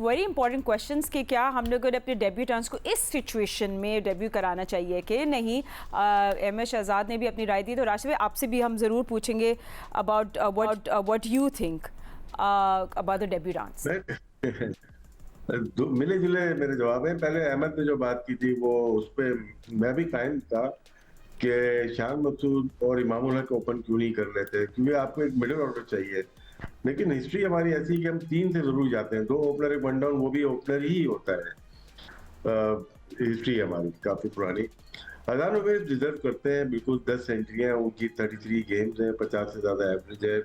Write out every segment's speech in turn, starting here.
Very important questions कि क्या हम लोगों ने अपने डेब्यूटेंट्स को इस सिचुएशन में डेब्यू कराना चाहिए कि नहीं। एम शहजाद ने भी अपनी राय दी, तो राशिद भाई आपसे भी हम ज़रूर पूछेंगे about what you think about the debutantes. मिले जुले मेरे जवाब है। पहले अहमद ने जो बात की थी वो उस पर मैं भी कायम था कि शान मकसूद और इमामुल हक ओपन क्यों नहीं कर लेते, क्योंकि आपको एक मिडिल ऑर्डर चाहिए। लेकिन हिस्ट्री हमारी ऐसी है कि हम 3 से जरूर जाते हैं, 2 ओपनर एक वन डाउन, वो भी ओपनर ही होता है। हिस्ट्री हमारी काफी पुरानी। अजान ओवैस डिजर्व करते हैं बिल्कुल। 10 सेंचुरियां उनकी, 33 गेम्स हैं, 50 से ज्यादा एवरेज है,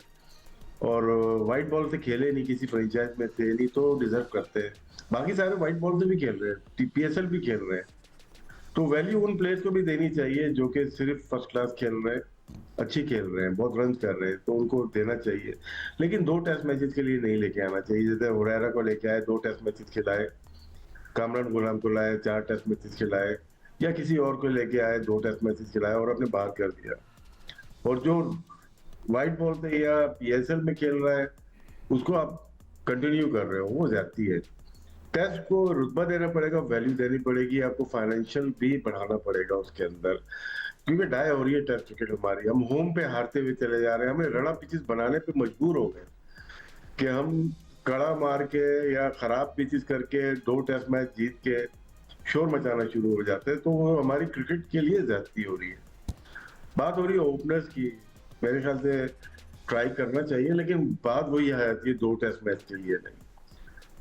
और वाइट बॉल से खेले नहीं, किसी फ्रेंचाइज में थे नहीं, तो डिजर्व करते हैं। बाकी सारे वाइट बॉल से भी खेल रहे हैं, पीएसएल भी खेल रहे हैं, तो वैल्यू उन प्लेयर्स को भी देनी चाहिए जो कि सिर्फ फर्स्ट क्लास खेल रहे हैं, अच्छी खेल रहे हैं, बहुत रन कर रहे हैं, तो उनको देना चाहिए। लेकिन 2 टेस्ट मैचेस के लिए नहीं लेके आना चाहिए। जैसे हुरैरा को लेके आए, 2 टेस्ट मैचेस खिलाए, कामरान गुलाम को लाए, 4 टेस्ट मैचेस खिलाए, या किसी और को लेके आए, 2 टेस्ट मैचेस खिलाए और अपने बाहर कर दिया। और जो व्हाइट बॉल पे या पीएसएल में खेल रहा है उसको आप कंटिन्यू कर रहे हो, वो ज्यादती है। टेस्ट को रुतबा देना पड़ेगा, वैल्यू देनी पड़ेगी, आपको फाइनेंशियल भी बढ़ाना पड़ेगा उसके अंदर, क्योंकि डाई हो रही है टेस्ट क्रिकेट हमारी। हम होम पे हारते हुए चले जा रहे हैं, हमें रड़ा पिचेस बनाने पे मजबूर हो गए कि हम कड़ा मार के या खराब पिचेस करके 2 टेस्ट मैच जीत के शोर मचाना शुरू हो जाते हैं, तो वो हमारी क्रिकेट के लिए ज्यादती हो रही है। बात हो रही है ओपनर्स की, मेरे ख्याल से ट्राई करना चाहिए, लेकिन बात वही है कि 2 टेस्ट मैच के लिए नहीं।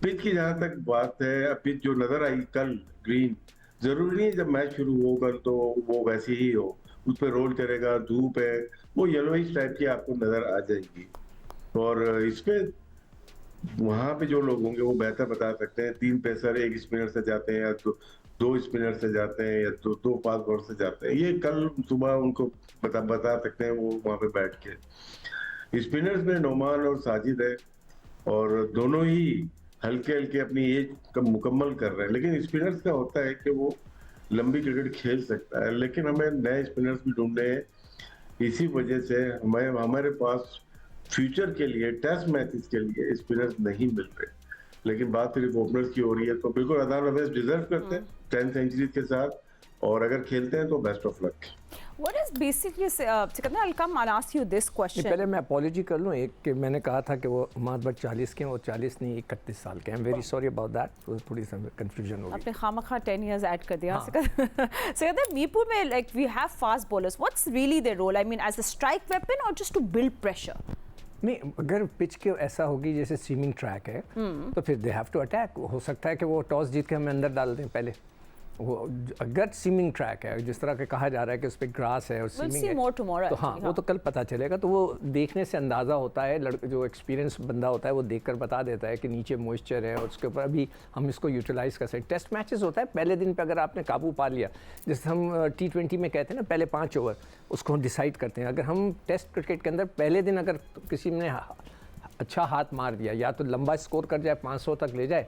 पिच की जहां तक बात है, पिच जो नजर आई कल ग्रीन, जरूरी नहीं जब मैच शुरू होगा तो वो वैसी ही हो, उस पर रोल करेगा, धूप है, वो येलोइश टाइप की आपको नजर आ जाएगी। और इसपे वहां पे जो लोग होंगे वो बेहतर बता सकते हैं। 3 पेसर 1 स्पिनर से जाते हैं, या तो 2 स्पिनर से जाते हैं, या तो 2 फास्ट बॉलर से जाते हैं, ये कल सुबह उनको बता सकते हैं वो वहां पे बैठ के। स्पिनर्स में नोमान और साजिद है, और दोनों ही हल्के हल्के अपनी एज मुकम्मल कर रहे हैं। लेकिन स्पिनर्स का होता है कि वो लंबी क्रिकेट खेल सकता है, लेकिन हमें नए स्पिनर्स भी ढूंढने हैं। इसी वजह से हमारे पास फ्यूचर के लिए, टेस्ट मैचेस के लिए स्पिनर्स नहीं मिल रहे। लेकिन बात सिर्फ ओपनर्स की हो रही है, तो बिल्कुल अजान ओवैस डिजर्व करते हैं 10 सेंचुरीज के साथ, और अगर खेलते हैं तो best of luck. What is basically Sikandar, I'll ask you this question. पहले मैं अपॉलॉजी कर लूँ एक, कि मैंने कहा था कि वो अहमद बट 40 के हैं, वो 40 नहीं 31 साल के हैं। वेरी सॉरी अबाउट दैट, तो थोड़ी सी कंफ्यूजन हो गई। आपने खामखा 10 years ऐड कर दिया। सिकंदर, मीरपुर में like we have fast bowlers. What's really their role? I mean, as a strike weapon or just to build pressure? नहीं, अगर पिच के ऐसा होगी जैसे स्विमिंग ट्रैक है, तो फिर दे हैव टू अटैक। हो सकता है कि वो टॉस जीत के हमें अंदर डाल दें पहले। वो अगर स्विमिंग ट्रैक है, जिस तरह के कहा जा रहा है कि उस पर ग्रास है और स्विमिंग है, तो हाँ, वो तो कल पता चलेगा। तो वो देखने से अंदाज़ा होता है, जो एक्सपीरियंस बंदा होता है वो देखकर बता देता है कि नीचे मॉइस्चर है, और उसके ऊपर अभी हम इसको यूटिलाइज़ कर सकते। टेस्ट मैचेस होता है, पहले दिन पे अगर आपने काबू पा लिया, जैसे हम T20 में कहते हैं ना, पहले 5 ओवर उसको डिसाइड करते हैं। अगर हम टेस्ट क्रिकेट के अंदर पहले दिन अगर किसी ने अच्छा हाथ मार दिया, या तो लंबा स्कोर कर जाए, 500 तक ले जाए,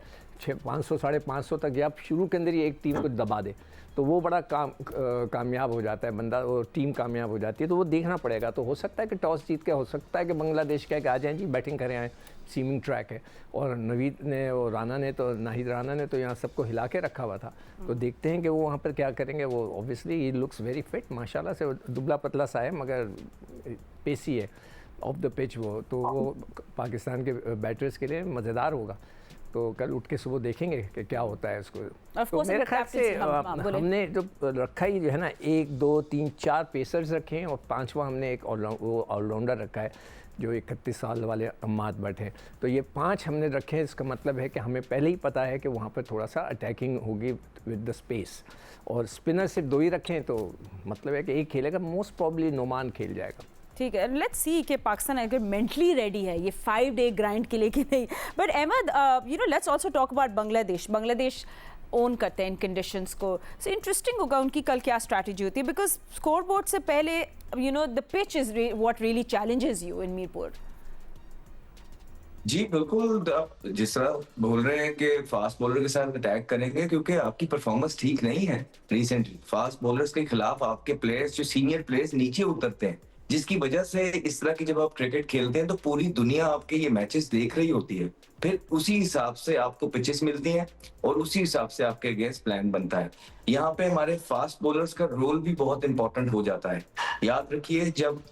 500 550 तक, या शुरू के अंदर ही एक टीम को दबा दे, तो वो बड़ा कामयाब हो जाता है बंदा, वो टीम कामयाब हो जाती है। तो वो देखना पड़ेगा। तो हो सकता है कि टॉस जीत के, हो सकता है कि बांग्लादेश कहे कि आ जाएं जी बैटिंग करें आए, स्विमिंग ट्रैक है। और नवीद ने और राना ने तो, नाहिद राना ने तो यहाँ सबको हिला के रखा हुआ था। तो देखते हैं कि वो वहाँ पर क्या करेंगे। वो obviously he looks very fit माशाल्लाह से, दुबला पतला सा है मगर पेसी है ऑफ द पिच वो। तो वो पाकिस्तान के बैटर्स के लिए मज़ेदार होगा। तो कल उठ के सुबह देखेंगे कि क्या होता है उसको। तो मेरे ख्याल से हमने जो रखा ही जो है ना, 1 2 3 4 पेसर्स रखे हैं, और 5वां हमने एक ऑलराउंडर रखा है जो 31 साल वाले अहमद बट हैं। तो ये 5 हमने रखे हैं। इसका मतलब है कि हमें पहले ही पता है कि वहाँ पर थोड़ा सा अटैकिंग होगी विद द स्पेस। और स्पिनर सिर्फ 2 ही रखे हैं, तो मतलब है कि एक खेलेगा, मोस्ट प्रॉब्ली नोमान खेल जाएगा। ठीक है, लेट्स सी कि पाकिस्तान अगर मेंटली रेडी है ये 5 डे ग्राइंड के लिए कि नहीं। But Ahmad, you know, let's also talk about Bangladesh own करते हैं इन कंडीशंस को। सो इंटरेस्टिंग होगा उनकी कल क्या स्ट्रैटेजी होती है, बिकॉज स्कोर बोर्ड से पहले you know the pitch is what really challenges you in Mirpur. जी बिल्कुल, आप जिस तरह बोल रहे हैं कि फास्ट बॉलर के साथ अटैक करेंगे, क्योंकि आपकी परफॉर्मेंस ठीक नहीं है रिसेंटली। फास्ट बॉलर्स के खिलाफ आपके प्लेयर्स, जो सीनियर प्लेयर्स नीचे उतरते हैं, जिसकी वजह से इस तरह की जब आप क्रिकेट खेलते हैं तो पूरी दुनिया आपके ये मैचेस देख रही होती है। फिर उसी हिसाब से आपको पिचेस मिलती हैं और उसी हिसाब से आपके अगेंस्ट प्लान बनता है। यहाँ पे हमारे फास्ट बॉलर्स का रोल भी बहुत इंपॉर्टेंट हो जाता है। याद रखिए, जब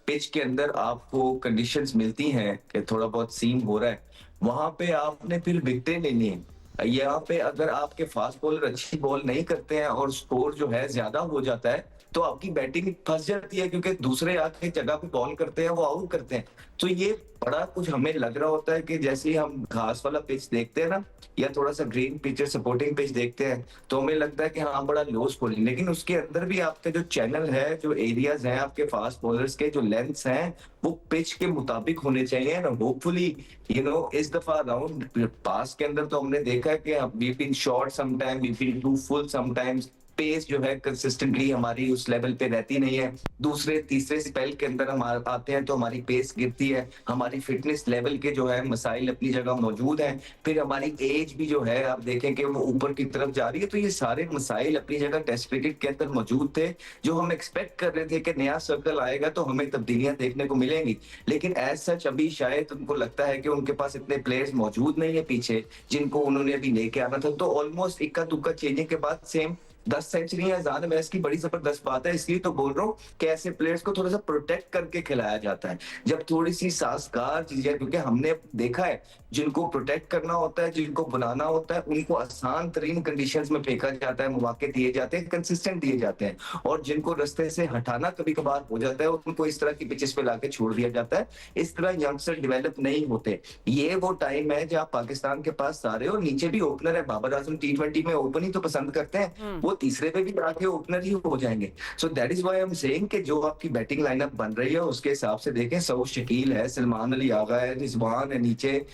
पिच के अंदर आपको कंडीशंस मिलती हैं कि थोड़ा बहुत सीम हो रहा है, वहां पे आपने फिर विकेटें लेनी है। यहाँ पे अगर आपके फास्ट बॉलर अच्छी बॉल नहीं करते हैं और स्कोर जो है ज्यादा हो जाता है, तो आपकी बैटिंग फंस जाती है, क्योंकि दूसरे आके जगह पे बॉल करते हैं, वो आउट करते हैं। तो ये बड़ा कुछ हमें लग रहा होता है कि जैसे ही हम घास वाला पिच देखते हैं ना, या थोड़ा सा ग्रीन पिच सपोर्टिंग पिच देखते हैं, तो हमें लगता है कि हाँ बड़ा लो स्कोरिंग, लेकिन उसके अंदर भी आपके जो चैनल है, जो एरियाज हैं आपके फास्ट बॉलर्स के, जो लेंथ्स हैं, वो पिच के मुताबिक होने चाहिए ना। होपफुली इस दफा राउंड पास के अंदर तो हमने देखा है कि we been short sometime, we been too full sometimes, pace जो है कंसिस्टेंटली हमारी उस लेवल पे रहती नहीं है। दूसरे तीसरे स्पेल के अंदर हम आते हैं तो हमारी पेस गिरती है, हमारी फिटनेस लेवल के जो है मसाइल अपनी जगह मौजूद हैं, फिर हमारी एज भी जो है आप देखें कि वो ऊपर की तरफ जा रही है। तो ये सारे मसाइल अपनी जगह टेस्ट क्रिकेट के अंदर मौजूद थे, जो हम एक्सपेक्ट कर रहे थे कि नया सर्कल आएगा तो हमें तब्दीलियां देखने को मिलेंगी। लेकिन एज सच अभी शायद उनको लगता है कि उनके पास इतने प्लेयर्स मौजूद नहीं है पीछे जिनको उन्होंने अभी लेके आना था। तो ऑलमोस्ट इक्का दुक्का चेंजिंग के बाद सेम 10 सेंचुरियां ज़ाद मैच की बड़ी जबरदस्त बात है। इसलिए तो बोल रहा हूँ कि ऐसे प्लेयर्स को थोड़ा सा प्रोटेक्ट करके खिलाया जाता है, जब थोड़ी सी साजगार चीजें, क्योंकि हमने देखा है जिनको प्रोटेक्ट करना होता है, जिनको बनाना होता है, उनको आसान तरीन कंडीशंस में फेंका जाता है, मौके दिए जाते हैं, कंसिस्टेंट दिए जाते हैं, और जिनको रास्ते से हटाना कभी कभार हो जाता है उनको इस तरह की पिचेस पे लाके छोड़ दिया जाता है। इस तरह यंगस्टर डेवलप नहीं होते। ये वो टाइम है जहाँ पाकिस्तान के पास सारे और नीचे भी ओपनर है। बाबर आजम T20 में ओपन ही तो पसंद करते हैं, वो तीसरे पे भी आके ओपनर ही हो जाएंगे। So that is why I am saying कि जो आपकी बैटिंग लाइनअप बन रही है उसके हिसाब से देखें। सऊद शकील है, सलमान अली आगा है, रिजवान है नीचे,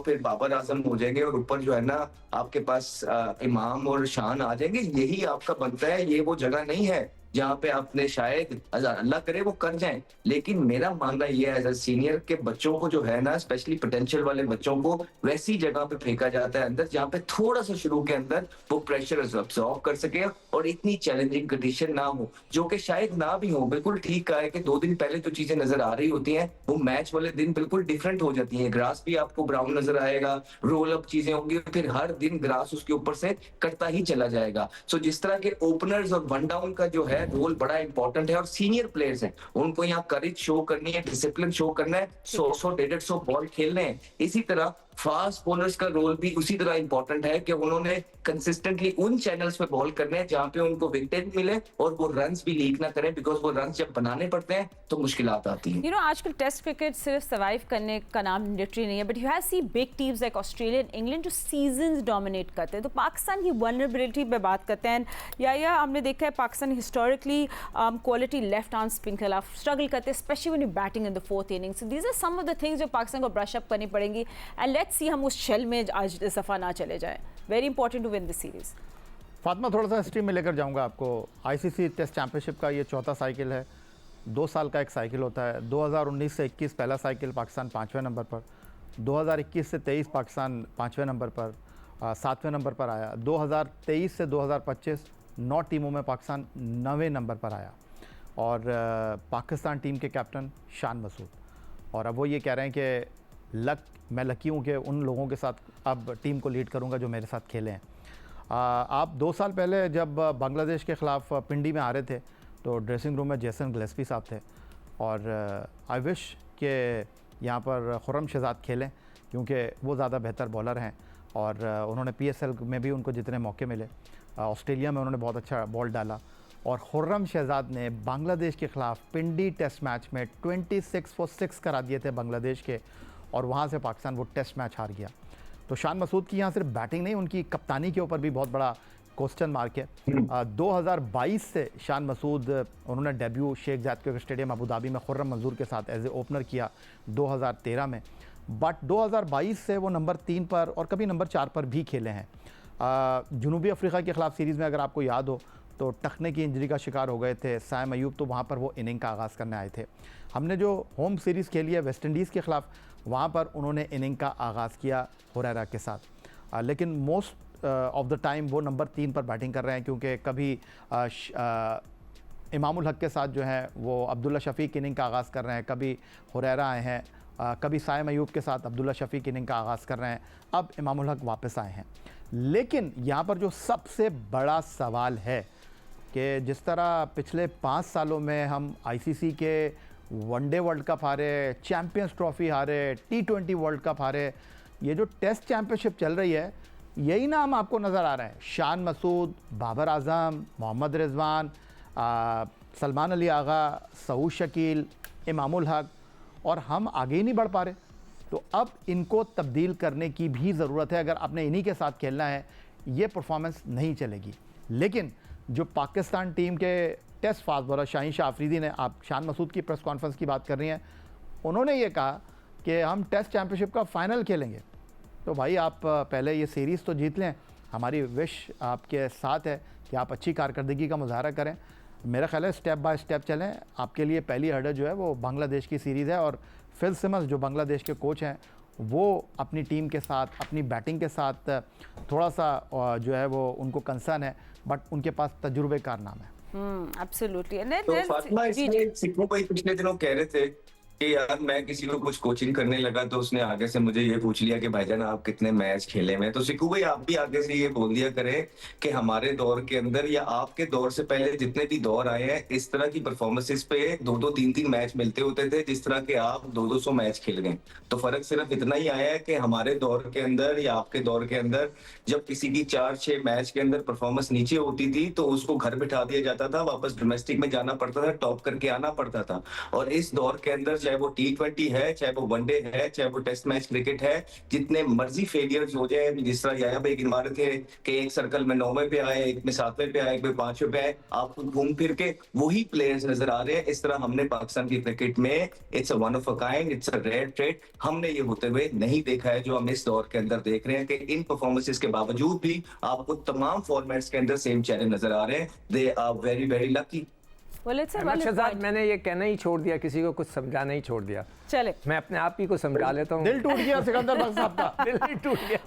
फिर बाबर आजम हो जाएंगे, और ऊपर जो है ना आपके पास इमाम और शान आ जाएंगे। यही आपका बनता है। ये वो जगह नहीं है जहाँ पे आपने शायद अल्लाह करे वो कर जाएं, लेकिन मेरा मानना ये है एज अ सीनियर के बच्चों को जो है ना, स्पेशली पोटेंशियल वाले बच्चों को वैसी जगह पे फेंका जाता है अंदर जहाँ पे थोड़ा सा शुरू के अंदर वो प्रेशर अब्सॉर्ब कर सके और इतनी चैलेंजिंग कंडीशन ना हो, जो कि शायद ना भी हो। बिल्कुल ठीक कहा है कि 2 दिन पहले जो चीजें नजर आ रही होती हैं वो मैच वाले दिन बिल्कुल डिफरेंट हो जाती है। ग्रास भी आपको ब्राउन नजर आएगा, रोल अप चीजें होंगी, फिर हर दिन ग्रास उसके ऊपर से कटता ही चला जाएगा। सो जिस तरह के ओपनर्स और वन डाउन का जो है रोल बड़ा इंपॉर्टेंट है, और सीनियर प्लेयर्स हैं उनको यहाँ करेज शो करनी है, डिसिप्लिन शो करना है, 100-150 बॉल खेलने हैं। इसी तरह फास्ट बॉलर्स का रोल भी उसी तरह इंपॉर्टेंट है कि उन्होंने कंसिस्टेंटली उन चैनल्स पे बॉल करने हैं जहां पे उनको विकेट मिले और वो रन्स भी लीक ना करें, बिकॉज वो रन्स जब बनाने पड़ते हैं तो मुश्किलात आती हैं। आजकल टेस्ट क्रिकेट सिर्फ सर्वाइव करने का नाम लिटरली नहीं है, but you have see big teams like Australia and England जो सीजन्स डोमिनेट करते हैं। तो पाकिस्तान की वल्नरेबिलिटी पे बात करते हैं, या हमने देखा है Pakistan historically quality left arm spin के खिलाफ स्ट्रगल करते हैं, specially when you batting in the 4th inning. So these are some of the things जो पाकिस्तान को ब्रश अप करनी पड़ेंगी, एंड लेट्स सी हम उस शेल में आज इस दफ़ा ना चले जाए। Very important to win this series. Fatima, थोड़ा सा हिस्ट्री में लेकर जाऊंगा आपको। आईसीसी टेस्ट चैंपियनशिप का ये 4था साइकिल है। 2 साल का एक साइकिल होता है। 2019 से 21 पहला साइकिल पाकिस्तान 5वें नंबर पर, 2021 से 23 पाकिस्तान 5वें नंबर पर, 7वें नंबर पर आया। 2023 से 2025 9 टीमों में पाकिस्तान 9वें नंबर पर आया, और पाकिस्तान टीम के कैप्टन शान मसूद। और अब वो ये कह रहे हैं कि मैं लकी हूँ कि उन लोगों के साथ अब टीम को लीड करूँगा जो मेरे साथ खेले हैं। आप 2 साल पहले जब बांग्लादेश के ख़िलाफ़ पिंडी में आ रहे थे तो ड्रेसिंग रूम में जेसन गिलेस्पी साहब थे, और आई विश कि यहाँ पर खुर्रम शहजाद खेलें क्योंकि वो ज़्यादा बेहतर बॉलर हैं, और उन्होंने PSL में भी उनको जितने मौके मिले, ऑस्ट्रेलिया में उन्होंने बहुत अच्छा बॉल डाला। और खुर्रम शहजाद ने बांग्लादेश के ख़िलाफ़ पिंडी टेस्ट मैच में 26 for 6 करा दिए थे बांग्लादेश के, और वहाँ से पाकिस्तान वो टेस्ट मैच हार गया। तो शान मसूद की यहाँ सिर्फ बैटिंग नहीं, उनकी कप्तानी के ऊपर भी बहुत बड़ा क्वेश्चन मार्क है। 2022 से शान मसूद उन्होंने डेब्यू शेख ज़ायद के स्टेडियम अबू धाबी में खुर्रम मंजूर के साथ एज ए ओपनर किया 2013 में, बट 2022 से वो नंबर 3 पर और कभी नंबर 4 पर भी खेले हैं। जनूबी अफ्रीका के ख़िलाफ़ सीरीज़ में अगर आपको याद हो तो टखने की इंजरी का शिकार हो गए थे साइम अयूब, तो वहाँ पर वो इनिंग का आगाज़ करने आए थे। हमने जो होम सीरीज़ खेली है वेस्ट इंडीज़ के ख़िलाफ़, वहाँ पर उन्होंने इनिंग का आगाज़ किया हुरैरा के साथ, लेकिन मोस्ट ऑफ द टाइम वो नंबर 3 पर बैटिंग कर रहे हैं, क्योंकि कभी इमामुल हक के साथ जो है वो अब्दुल्ला शफीक इनिंग का आगाज़ कर रहे हैं, कभी हुरैरा आए हैं, कभी साइम अयूब के साथ अब्दुल्ला शफीक इनिंग का आगाज़ कर रहे हैं, अब इमामुल हक वापस आए हैं। लेकिन यहाँ पर जो सबसे बड़ा सवाल है कि जिस तरह पिछले 5 सालों में हम आईसीसी के वनडे वर्ल्ड कप हारे, चैम्पियंस ट्रॉफी हारे, T20 वर्ल्ड कप हारे, ये जो टेस्ट चैम्पियनशिप चल रही है यही नाम आपको नज़र आ रहे हैं, शान मसूद, बाबर आजम, मोहम्मद रिजवान, सलमान अली आगा, सऊद शकील, इमामुल हक, और हम आगे ही नहीं बढ़ पा रहे। तो अब इनको तब्दील करने की भी ज़रूरत है। अगर आपने इन्हीं के साथ खेलना है ये परफॉर्मेंस नहीं चलेगी। लेकिन जो पाकिस्तान टीम के test fast bowler Shaheen Shah Afridi ने, आप शान मसूद की प्रेस कॉन्फ्रेंस की बात कर रही हैं, उन्होंने ये कहा कि हम टेस्ट चैम्पियनशिप का फ़ाइनल खेलेंगे। तो भाई आप पहले ये सीरीज़ तो जीत लें, हमारी विश आपके साथ है कि आप अच्छी कारकर्दगी का मुजाहरा करें। मेरा ख्याल है स्टेप बाय स्टेप चलें। आपके लिए पहली हर्डल जो है वो बांग्लादेश की सीरीज़ है, और फिल सिमंस जो बांग्लादेश के कोच हैं वो अपनी टीम के साथ, अपनी बैटिंग के साथ थोड़ा सा जो है वो उनको कंसर्न है, बट उनके पास तजुर्बेकार नाम है। एब्सोल्युटली। तो फातिमा, इसमें सिक्कू भाई पिछले दिनों कह रहे थे कि यार मैं किसी को कुछ कोचिंग करने लगा तो उसने आगे से मुझे ये पूछ लिया कि भाईजान आप कितने मैच खेले में। तो सिक्कू भाई आप भी आगे से ये बोल दिया करें कि हमारे दौर के अंदर या आपके दौर से पहले जितने भी दौर आए हैं इस तरह की परफॉर्मेंसेस पे 2-2, 3-3 मैच मिलते होते थे, जिस तरह के आप 200 मैच खेल गए। तो फर्क सिर्फ इतना ही आया है कि हमारे दौर के अंदर या आपके दौर के अंदर जब किसी की 4-6 मैच के अंदर परफॉर्मेंस नीचे होती थी तो उसको घर बिठा दिया जाता था, वापस डोमेस्टिक में जाना पड़ता था, टॉप करके आना पड़ता था। और इस दौर के अंदर चाहे वो T20 है, चाहे वो वनडे है, चाहे वो टेस्ट मैच क्रिकेट है, जितने मर्जी फेलियर्स हो जाए, जिस तरह याया भाई गिनवा रहे थे कि एक सर्कल में 9वें पे आए, एक में 7वें पे आए, एक में 5वें पे आए, आपको घूम फिर के वही प्लेयर्स नजर आ रहे हैं। इस तरह हमने पाकिस्तान की क्रिकेट में it's a one of a kind, it's a rare trade, हमने ये होते हुए नहीं देखा है जो हम इस दौर के अंदर देख रहे हैं कि इन परफॉर्मेंसेस के बावजूद भी आपको तमाम फॉर्मेट्स के अंदर सेम चेहरे नजर आ रहे हैं। They are very very lucky. Well, it's a Ahmad valid Shahzad, point. मैंने ये कहना ही छोड़ दिया, किसी को कुछ समझाना ही छोड़ दिया। चले मैं अपने आप ही को समझा लेता हूँ। दिल टूट गया सिकंदर बख्श साहब का। दिल ही टूट गया।